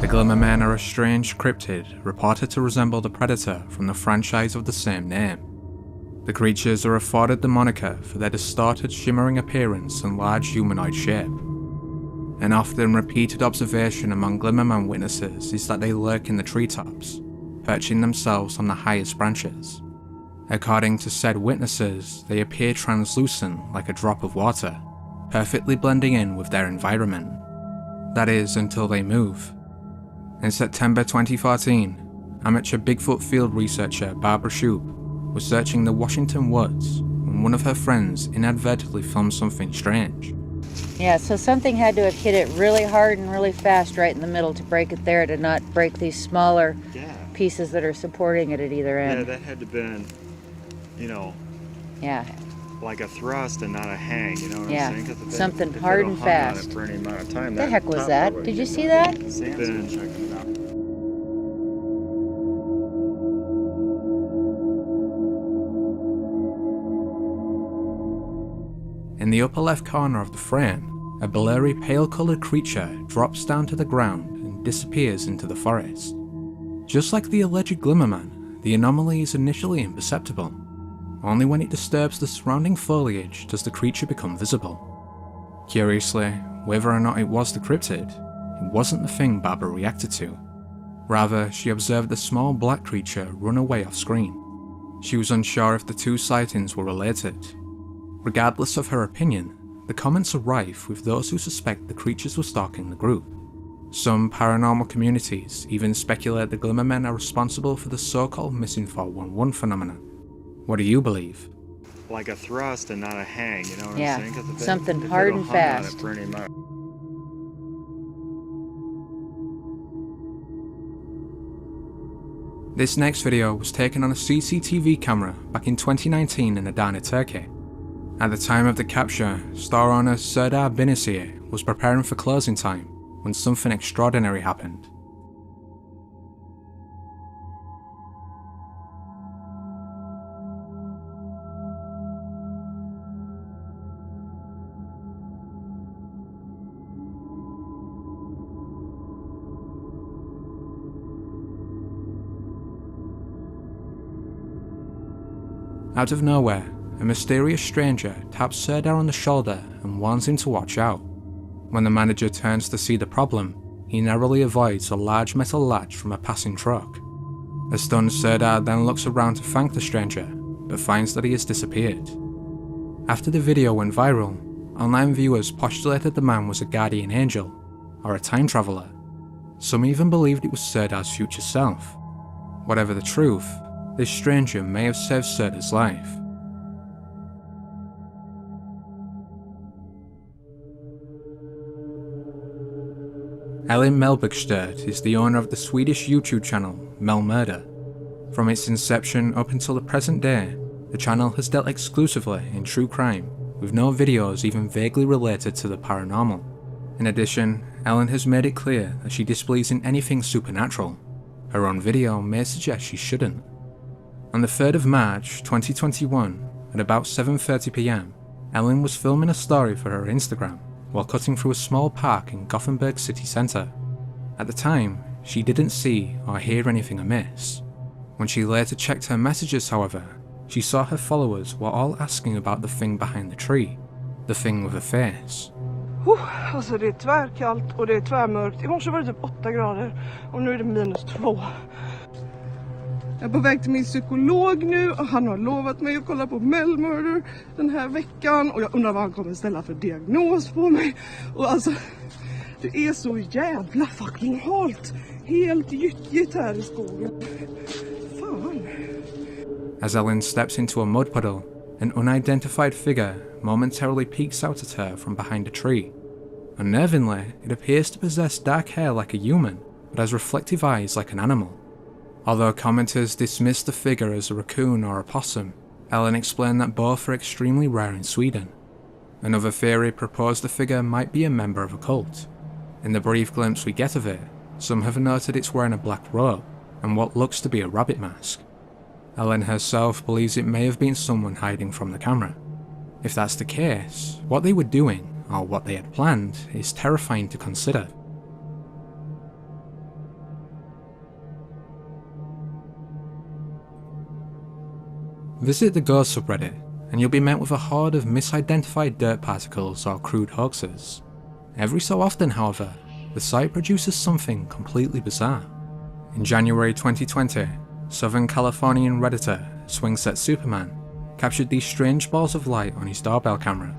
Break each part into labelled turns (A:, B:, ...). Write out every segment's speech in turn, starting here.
A: Glimmermen are a strange cryptid reported to resemble the Predator from the franchise of the same name. The creatures are afforded the moniker for their distorted, shimmering appearance and large humanoid shape. An often repeated observation among Glimmerman witnesses is that they lurk in the treetops, perching themselves on the highest branches. According to said witnesses, they appear translucent like a drop of water, perfectly blending in with their environment. That is, until they move. In September 2014, amateur Bigfoot field researcher Barbara Shoup was searching the Washington woods when one of her friends inadvertently filmed something strange.
B: Yeah, so something had to have hit it really hard and really fast right in the middle to break it there, to not break these smaller pieces that are supporting it at either end.
C: Yeah, that had to have been,
B: yeah,
C: like a thrust and not a hang, you know what I'm saying? 'Cause
B: something
C: if
B: hard
C: they'd
B: and
C: hung on
B: fast.
C: it for any amount of time,
B: What the heck was that? Did you see that?
A: In the upper left corner of the frame, a blurry pale-coloured creature drops down to the ground and disappears into the forest. Just like the alleged Glimmerman, the anomaly is initially imperceptible. Only when it disturbs the surrounding foliage does the creature become visible. Curiously, whether or not it was the cryptid, it wasn't the thing Barbara reacted to. Rather, she observed the small black creature run away off screen. She was unsure if the two sightings were related. Regardless of her opinion, the comments are rife with those who suspect the creatures were stalking the group. Some paranormal communities even speculate the Glimmermen are responsible for the so-called missing 411 phenomenon. What do you believe?
C: Like a thrust and not a hang, you know what I'm saying? 'Cause if
B: something
C: if
B: hard
C: they'd
B: and
C: hung on
B: fast.
C: it for any amount.
A: This next video was taken on a CCTV camera back in 2019 in Adana, Turkey. At the time of the capture, store owner Serdar Binasier was preparing for closing time when something extraordinary happened. Out of nowhere, a mysterious stranger taps Serdar on the shoulder and warns him to watch out. When the manager turns to see the problem, he narrowly avoids a large metal latch from a passing truck. A stunned Serdar then looks around to thank the stranger, but finds that he has disappeared. After the video went viral, online viewers postulated the man was a guardian angel, or a time traveller. Some even believed it was Serdar's future self. Whatever the truth, this stranger may have saved Serdar's life. Elin Melbergstad is the owner of the Swedish YouTube channel Mel Murder. From its inception up until the present day, the channel has dealt exclusively in true crime, with no videos even vaguely related to the paranormal. In addition, Ellen has made it clear that she disbelieves in anything supernatural. Her own video may suggest she shouldn't. On the 3rd of March 2021, at about 7:30 PM, Ellen was filming a story for her Instagram while cutting through a small park in Gothenburg city centre. At the time, she didn't see or hear anything amiss. When she later checked her messages, however, she saw her followers were all asking about the thing behind the tree, the thing with a face.
D: Alltså det är tvärkallt och det är tvärmörkt. I morse var det typ 8 grader och nu är det -2. Jag är på väg till min psykolog nu och han har lovat mig att kolla på Mel Murder den här veckan och jag undrar vad han kommer ställa för diagnos på mig. Och alltså, det är så jävla fucking halt. Helt gyttjigt här i skogen. Fan.
A: As Ellen steps into a mud puddle, an unidentified figure momentarily peeks out at her from behind a tree. Unnervingly, it appears to possess dark hair like a human, but has reflective eyes like an animal. Although commenters dismissed the figure as a raccoon or a possum, Ellen explained that both are extremely rare in Sweden. Another theory proposed the figure might be a member of a cult. In the brief glimpse we get of it, some have noted it's wearing a black robe and what looks to be a rabbit mask. Ellen herself believes it may have been someone hiding from the camera. If that's the case, what they were doing, or what they had planned, is terrifying to consider. Visit the Ghost subreddit, and you'll be met with a horde of misidentified dirt particles or crude hoaxes. Every so often, however, the site produces something completely bizarre. In January 2020, Southern Californian Redditor Swingset Superman captured these strange balls of light on his doorbell camera.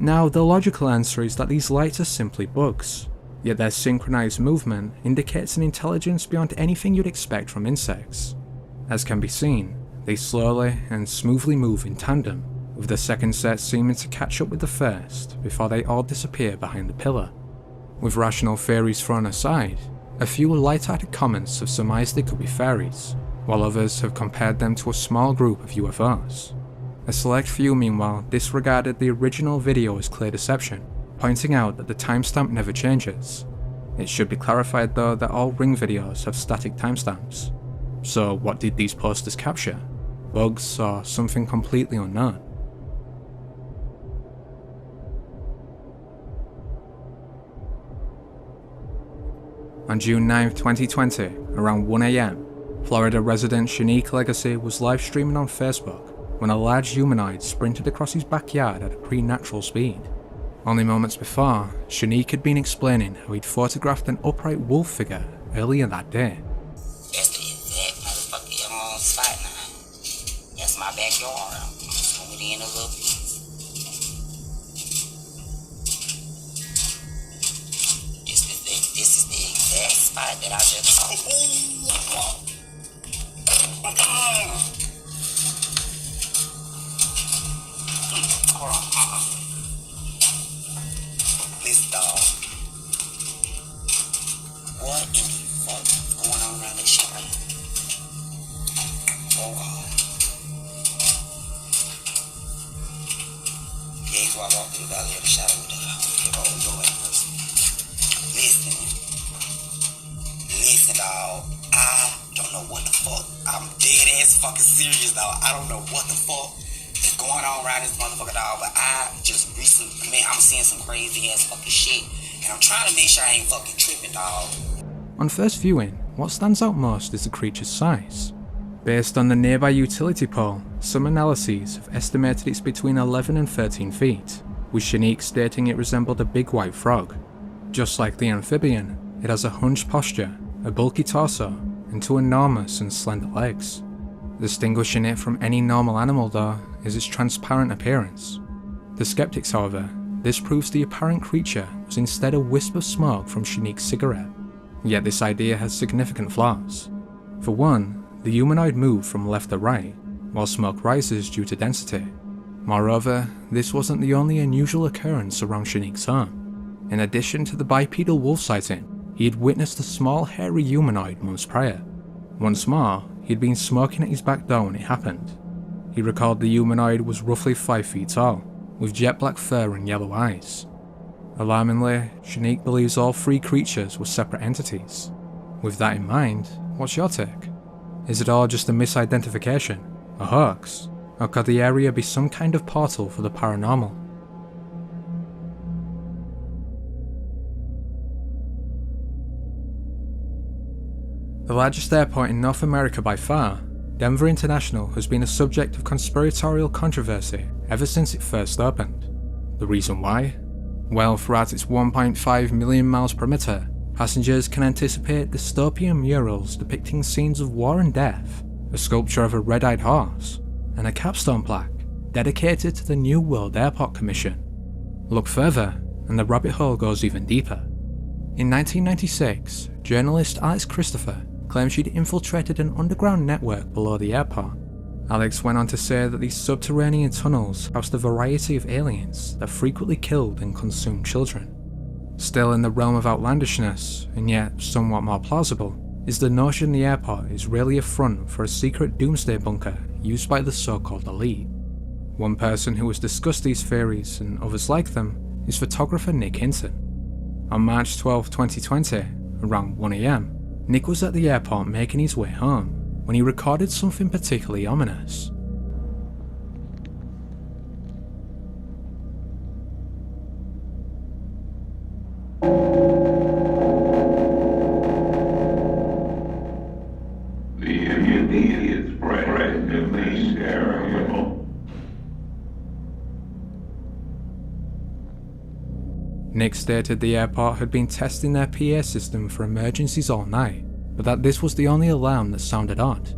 A: Now, the logical answer is that these lights are simply bugs, yet their synchronized movement indicates an intelligence beyond anything you'd expect from insects. As can be seen, they slowly and smoothly move in tandem, with the second set seeming to catch up with the first before they all disappear behind the pillar. With rational theories thrown aside, a few light-hearted comments have surmised they could be fairies, while others have compared them to a small group of UFOs. A select few, meanwhile, disregarded the original video as clear deception, pointing out that the timestamp never changes. It should be clarified though that all Ring videos have static timestamps. So what did these posters capture? Bugs or something completely unknown? On June 9, 2020, around 1 AM, Florida resident Shanique Legacy was live streaming on Facebook when a large humanoid sprinted across his backyard at a preternatural speed. Only moments before, Shanique had been explaining how he'd photographed an upright wolf figure earlier that day.
E: That's the exact motherfucker I'm on spot now. That's my backyard. I'm zooming in a little bit. This is the exact spot that I just saw. Hold on. Listen, dog. What in the fuck is going on around this shit right here? Oh God. Yeah, he's why I walked through the valley of the shadow with the go at first. Listen, dog. I don't know what the fuck. I'm dead ass fucking serious, dog. I don't know what the fuck is going on around this motherfucker, dog. But I just recently, man, I'm seeing some crazy ass fucking shit. And I'm trying to make sure I ain't fucking tripping, dog.
A: On first viewing, what stands out most is the creature's size. Based on the nearby utility pole, some analyses have estimated it's between 11 and 13 feet, with Shanique stating it resembled a big white frog. Just like the amphibian, it has a hunched posture, a bulky torso, and two enormous and slender legs. Distinguishing it from any normal animal though is its transparent appearance. The skeptics, however, disproves the apparent creature was instead a wisp of smoke from Shanique's cigarette. Yet this idea has significant flaws. For one, the humanoid moved from left to right, while smoke rises due to density. Moreover, this wasn't the only unusual occurrence around Shanique's home. In addition to the bipedal wolf sighting, he had witnessed a small hairy humanoid months prior. Once more, he'd been smoking at his back door when it happened. He recalled the humanoid was roughly 5 feet tall, with jet black fur and yellow eyes. Alarmingly, Shanique believes all three creatures were separate entities. With that in mind, what's your take? Is it all just a misidentification, a hoax, or could the area be some kind of portal for the paranormal? The largest airport in North America by far, Denver International has been a subject of conspiratorial controversy ever since it first opened. The reason why? Well, throughout its 1.5 million miles perimeter, passengers can anticipate dystopian murals depicting scenes of war and death, a sculpture of a red-eyed horse, and a capstone plaque dedicated to the New World Airport Commission. Look further, and the rabbit hole goes even deeper. In 1996, journalist Alex Christopher claimed she'd infiltrated an underground network below the airport. Alex went on to say that these subterranean tunnels housed a variety of aliens that frequently killed and consumed children. Still in the realm of outlandishness, and yet somewhat more plausible, is the notion the airport is really a front for a secret doomsday bunker used by the so-called elite. One person who has discussed these theories, and others like them, is photographer Nick Hinton. On March 12, 2020, around 1 AM, Nick was at the airport making his way home when he recorded something particularly ominous. Nick stated the airport had been testing their PA system for emergencies all night, but that this was the only alarm that sounded odd.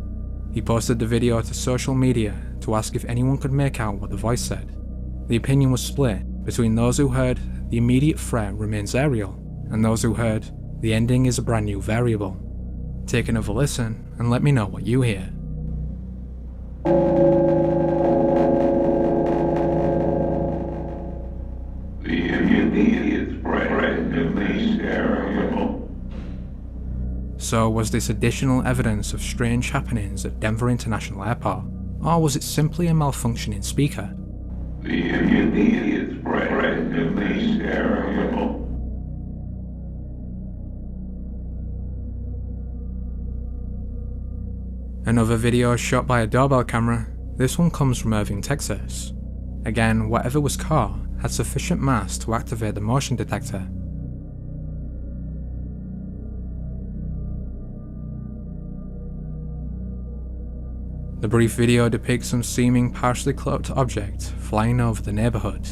A: He posted the video to social media to ask if anyone could make out what the voice said. The opinion was split between those who heard the immediate threat remains aerial and those who heard the ending is a brand new variable. Take another listen and let me know what you hear. So was this additional evidence of strange happenings at Denver International Airport, or was it simply a malfunctioning speaker? Another video shot by a doorbell camera. This one comes from Irving, Texas. Again, whatever was caught had sufficient mass to activate the motion detector. The brief video depicts some seeming partially cloaked object flying over the neighbourhood.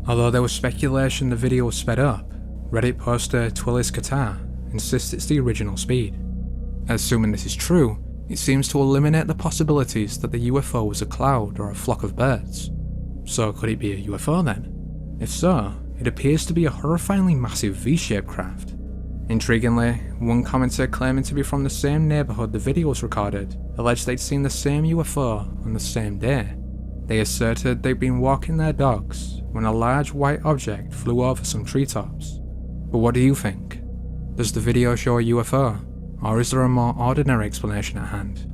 A: Although there was speculation the video was sped up, Reddit poster Twillis Qatar insists it's the original speed. Assuming this is true, it seems to eliminate the possibilities that the UFO was a cloud or a flock of birds. So could it be a UFO then? If so, it appears to be a horrifyingly massive V-shaped craft. Intriguingly, one commenter claiming to be from the same neighbourhood the video was recorded alleged they'd seen the same UFO on the same day. They asserted they'd been walking their dogs when a large white object flew over some treetops. But what do you think? Does the video show a UFO, or is there a more ordinary explanation at hand?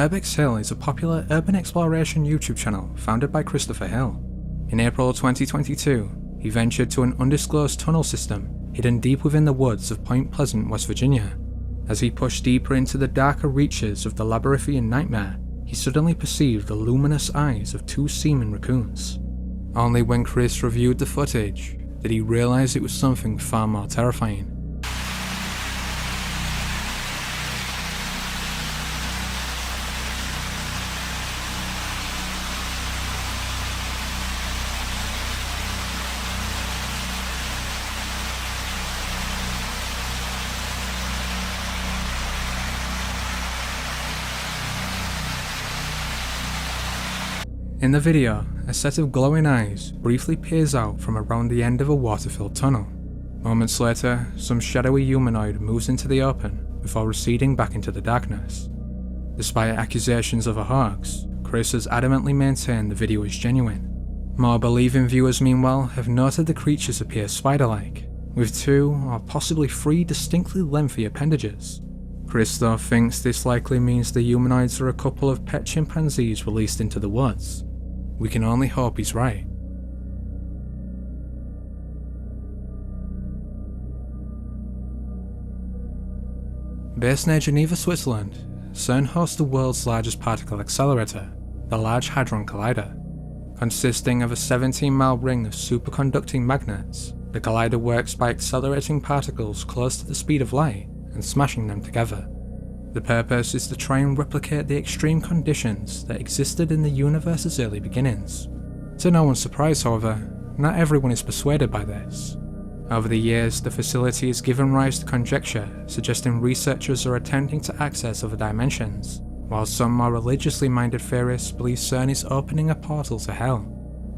A: Urbex Hill is a popular urban exploration YouTube channel founded by Christopher Hill. In April 2022, he ventured to an undisclosed tunnel system hidden deep within the woods of Point Pleasant, West Virginia. As he pushed deeper into the darker reaches of the labyrinthian nightmare, he suddenly perceived the luminous eyes of two seeming raccoons. Only when Chris reviewed the footage did he realise it was something far more terrifying. In the video, a set of glowing eyes briefly peers out from around the end of a water-filled tunnel. Moments later, some shadowy humanoid moves into the open before receding back into the darkness. Despite accusations of a hoax, Chris has adamantly maintained the video is genuine. More believing viewers meanwhile have noted the creatures appear spider-like, with 2 or possibly 3 distinctly lengthy appendages. Chris though thinks this likely means the humanoids are a couple of pet chimpanzees released into the woods. We can only hope he's right. Based near Geneva, Switzerland, CERN hosts the world's largest particle accelerator, the Large Hadron Collider. Consisting of a 17-mile ring of superconducting magnets, the collider works by accelerating particles close to the speed of light and smashing them together. The purpose is to try and replicate the extreme conditions that existed in the universe's early beginnings. To no one's surprise, however, not everyone is persuaded by this. Over the years, the facility has given rise to conjecture suggesting researchers are attempting to access other dimensions, while some more religiously minded theorists believe CERN is opening a portal to hell.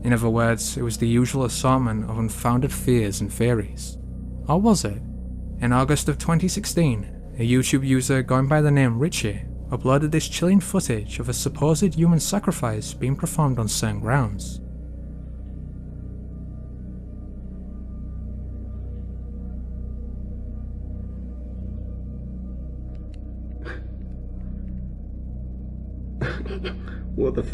A: In other words, it was the usual assortment of unfounded fears and theories. Or was it? In August of 2016, a YouTube user going by the name Richie uploaded this chilling footage of a supposed human sacrifice being performed on CERN grounds.
F: What the f***?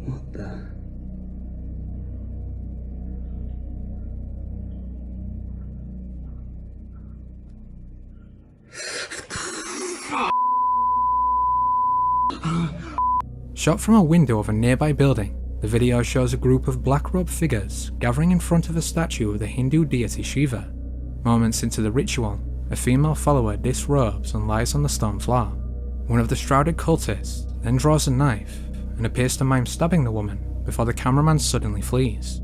F: What the?
A: Shot from a window of a nearby building, the video shows a group of black-robed figures gathering in front of a statue of the Hindu deity Shiva. Moments into the ritual, a female follower disrobes and lies on the stone floor. One of the shrouded cultists then draws a knife and appears to mime stabbing the woman before the cameraman suddenly flees.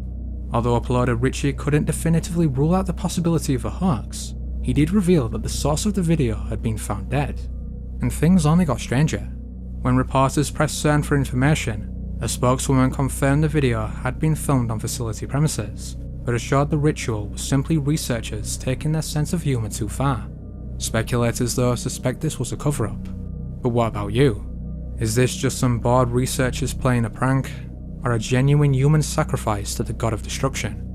A: Although uploader Richie couldn't definitively rule out the possibility of a hoax, he did reveal that the source of the video had been found dead. And things only got stranger. When reporters pressed CERN for information, a spokeswoman confirmed the video had been filmed on facility premises, but assured the ritual was simply researchers taking their sense of humour too far. Speculators though suspect this was a cover-up. But what about you? Is this just some bored researchers playing a prank, or a genuine human sacrifice to the god of destruction?